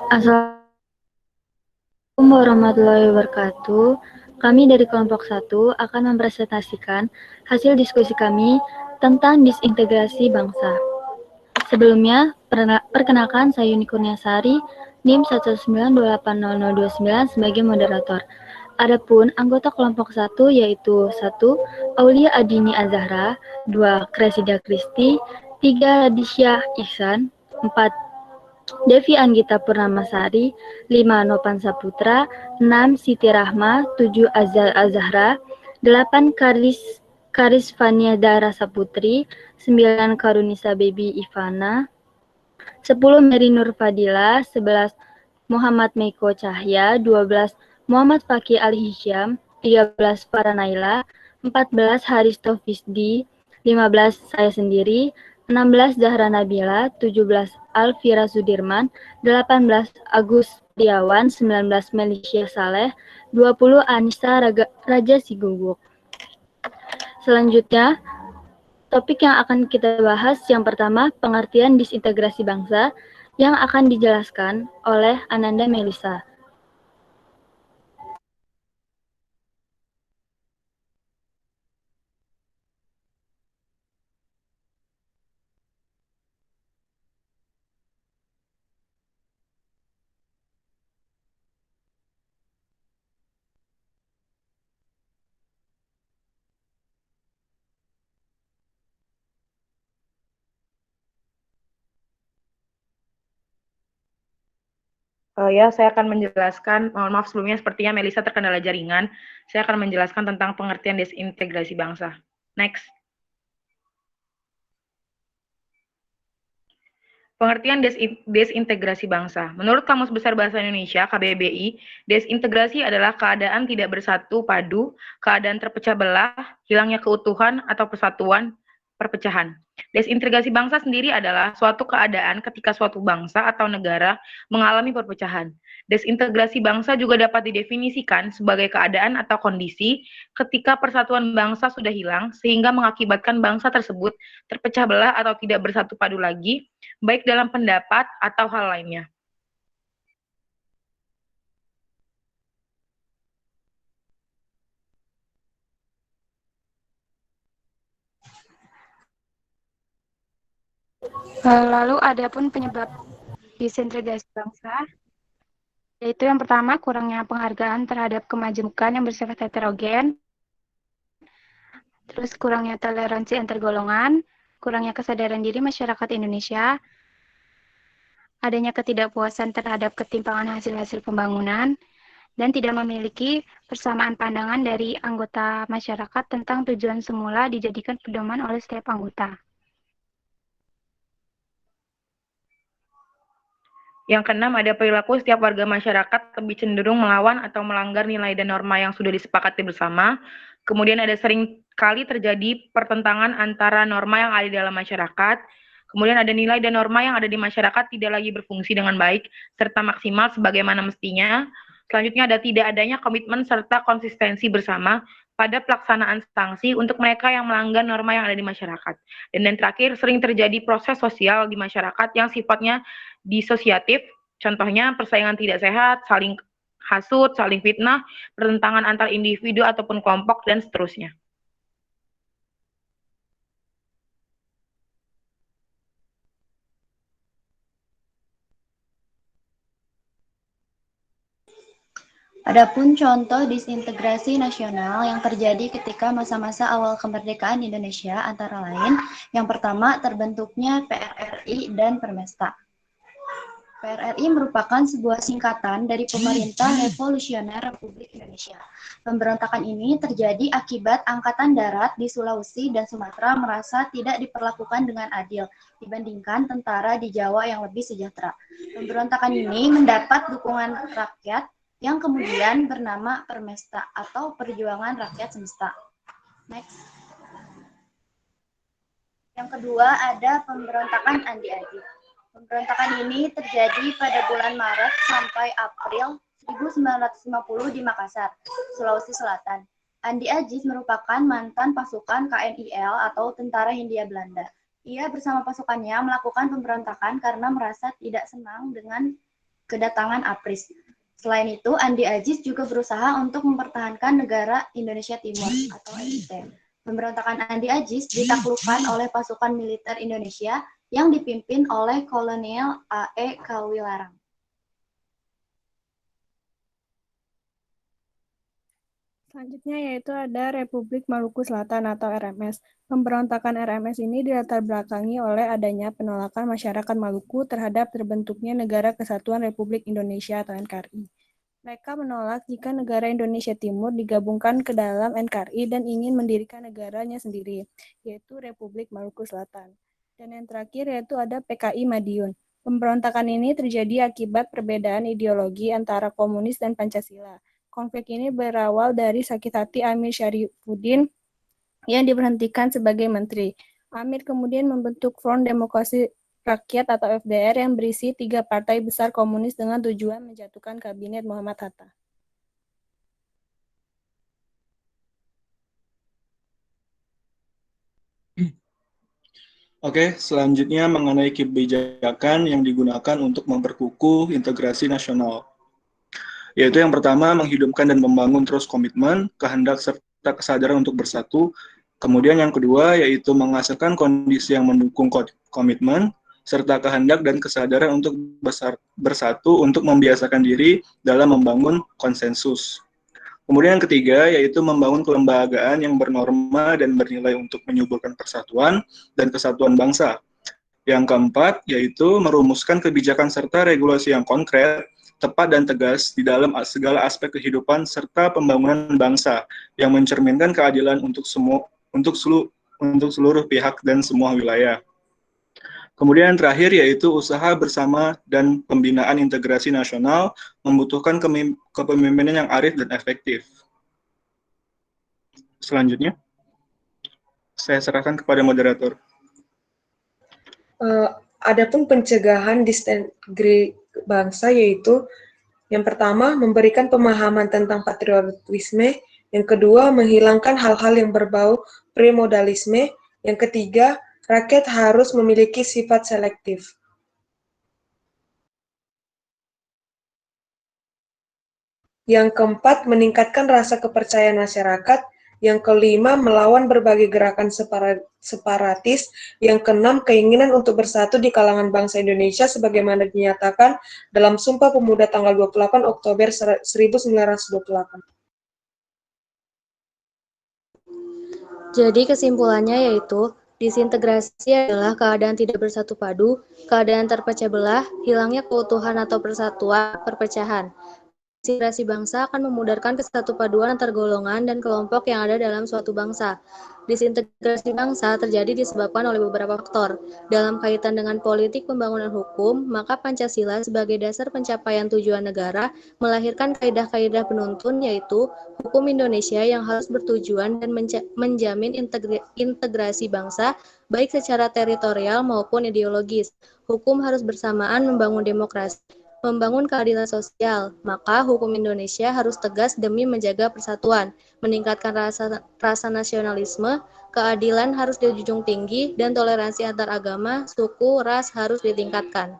Assalamualaikum warahmatullahi wabarakatuh. Kami dari kelompok 1 akan mempresentasikan hasil diskusi kami tentang disintegrasi bangsa. Sebelumnya, perkenalkan saya Yuni Kurniasari, NIM 1928029 sebagai moderator. Adapun anggota kelompok 1 yaitu 1. Aulia Adini Azahra, 2. Kresida Kristi, 3. Radisya Ihsan, 4. Devi Anggita Purnamasari, 5. Nopan Saputra, 6. Siti Rahma, 7. Azal Azahra, 8. Karisvania Dara Saputri, 9. Karunisa Baby Ivana, 10. Mary Nur Fadila, 11. Muhammad Meiko Cahya, 12. Muhammad Fakih Ali Hisham, 13. Farah Naila, 14. Haristo Fisdi, 15. Saya sendiri, 16. Zahra Nabila, 17. Alfira Sudirman, 18. Agus Priawan, 19. Melisya Saleh, 20. Anissa Raja Siguguk. Selanjutnya, topik yang akan kita bahas yang pertama, pengertian disintegrasi bangsa, yang akan dijelaskan oleh Ananda Melisa. Ya, saya akan menjelaskan, mohon maaf sebelumnya sepertinya Melisa terkendala jaringan. Saya akan menjelaskan tentang pengertian disintegrasi bangsa. Next. Pengertian desintegrasi bangsa. Menurut Kamus Besar Bahasa Indonesia, KBBI, desintegrasi adalah keadaan tidak bersatu padu, keadaan terpecah belah, hilangnya keutuhan atau persatuan, perpecahan. Desintegrasi bangsa sendiri adalah suatu keadaan ketika suatu bangsa atau negara mengalami perpecahan. Desintegrasi bangsa juga dapat didefinisikan sebagai keadaan atau kondisi ketika persatuan bangsa sudah hilang sehingga mengakibatkan bangsa tersebut terpecah belah atau tidak bersatu padu lagi, baik dalam pendapat atau hal lainnya. Lalu ada pun penyebab disintegrasi bangsa, yaitu yang pertama kurangnya penghargaan terhadap kemajemukan yang bersifat heterogen, terus kurangnya toleransi antar golongan, kurangnya kesadaran diri masyarakat Indonesia, adanya ketidakpuasan terhadap ketimpangan hasil-hasil pembangunan, dan tidak memiliki persamaan pandangan dari anggota masyarakat tentang tujuan semula dijadikan pedoman oleh setiap anggota. Yang keenam, ada perilaku setiap warga masyarakat lebih cenderung melawan atau melanggar nilai dan norma yang sudah disepakati bersama. Kemudian ada sering kali terjadi pertentangan antara norma yang ada di dalam masyarakat. Kemudian ada nilai dan norma yang ada di masyarakat tidak lagi berfungsi dengan baik serta maksimal sebagaimana mestinya. Selanjutnya ada tidak adanya komitmen serta konsistensi bersama pada pelaksanaan sanksi untuk mereka yang melanggar norma yang ada di masyarakat. Dan terakhir, sering terjadi proses sosial di masyarakat yang sifatnya disosiatif, contohnya persaingan tidak sehat, saling hasut, saling fitnah, pertentangan antar individu ataupun kelompok, dan seterusnya. Adapun contoh disintegrasi nasional yang terjadi ketika masa-masa awal kemerdekaan Indonesia antara lain, yang pertama terbentuknya PRRI dan Permesta. PRRI merupakan sebuah singkatan dari Pemerintah Revolusioner Republik Indonesia. Pemberontakan ini terjadi akibat Angkatan Darat di Sulawesi dan Sumatera merasa tidak diperlakukan dengan adil dibandingkan tentara di Jawa yang lebih sejahtera. Pemberontakan ini mendapat dukungan rakyat yang kemudian bernama Permesta atau Perjuangan Rakyat Semesta. Next. Yang kedua ada pemberontakan Andi Agih. Pemberontakan ini terjadi pada bulan Maret sampai April 1950 di Makassar, Sulawesi Selatan. Andi Agih merupakan mantan pasukan KNIL atau Tentara Hindia Belanda. Ia bersama pasukannya melakukan pemberontakan karena merasa tidak senang dengan kedatangan APRIS. Selain itu, Andi Aziz juga berusaha untuk mempertahankan negara Indonesia Timur atau NIT. Pemberontakan Andi Aziz ditaklukkan oleh pasukan militer Indonesia yang dipimpin oleh Kolonel A.E. Kawilarang. Selanjutnya yaitu ada Republik Maluku Selatan atau RMS. Pemberontakan RMS ini dilatar belakangi oleh adanya penolakan masyarakat Maluku terhadap terbentuknya Negara Kesatuan Republik Indonesia atau NKRI. Mereka menolak jika negara Indonesia Timur digabungkan ke dalam NKRI dan ingin mendirikan negaranya sendiri, yaitu Republik Maluku Selatan. Dan yang terakhir yaitu ada PKI Madiun. Pemberontakan ini terjadi akibat perbedaan ideologi antara komunis dan Pancasila. Konflik ini berawal dari sakit hati Amir Syarifuddin yang diberhentikan sebagai menteri. Amir kemudian membentuk Front Demokrasi Rakyat atau FDR yang berisi 3 partai besar komunis dengan tujuan menjatuhkan kabinet Muhammad Hatta. Oke, selanjutnya mengenai kebijakan yang digunakan untuk memperkukuh integrasi nasional. Yaitu yang pertama, menghidupkan dan membangun terus komitmen, kehendak, serta kesadaran untuk bersatu. Kemudian yang kedua, yaitu menghasilkan kondisi yang mendukung komitmen, serta kehendak dan kesadaran untuk bersatu untuk membiasakan diri dalam membangun konsensus. Kemudian yang ketiga, yaitu membangun kelembagaan yang bernorma dan bernilai untuk menyuburkan persatuan dan kesatuan bangsa. Yang keempat, yaitu merumuskan kebijakan serta regulasi yang konkret, tepat dan tegas di dalam segala aspek kehidupan serta pembangunan bangsa yang mencerminkan keadilan untuk seluruh pihak dan semua wilayah. Kemudian yang terakhir yaitu usaha bersama dan pembinaan integrasi nasional membutuhkan kepemimpinan yang arif dan efektif. Selanjutnya, saya serahkan kepada moderator. Adapun pencegahan disintegrasi bangsa yaitu yang pertama memberikan pemahaman tentang patriotisme, yang kedua menghilangkan hal-hal yang berbau premodalisme, yang ketiga rakyat harus memiliki sifat selektif. Yang keempat meningkatkan rasa kepercayaan masyarakat. Yang kelima, melawan berbagai gerakan separatis. Yang keenam, keinginan untuk bersatu di kalangan bangsa Indonesia sebagaimana dinyatakan dalam Sumpah Pemuda tanggal 28 Oktober 1928. Jadi kesimpulannya yaitu, disintegrasi adalah keadaan tidak bersatu padu, keadaan terpecah belah, hilangnya keutuhan atau persatuan, perpecahan. Disintegrasi bangsa akan memudarkan kesatupaduan antar golongan dan kelompok yang ada dalam suatu bangsa. Disintegrasi bangsa terjadi disebabkan oleh beberapa faktor. Dalam kaitan dengan politik pembangunan hukum, maka Pancasila sebagai dasar pencapaian tujuan negara melahirkan kaidah-kaidah penuntun yaitu hukum Indonesia yang harus bertujuan dan menjamin integrasi bangsa baik secara teritorial maupun ideologis. Hukum harus bersamaan membangun demokrasi, membangun keadilan sosial, maka hukum Indonesia harus tegas demi menjaga persatuan, meningkatkan rasa nasionalisme, keadilan harus dijunjung tinggi, dan toleransi antar agama, suku, ras harus ditingkatkan.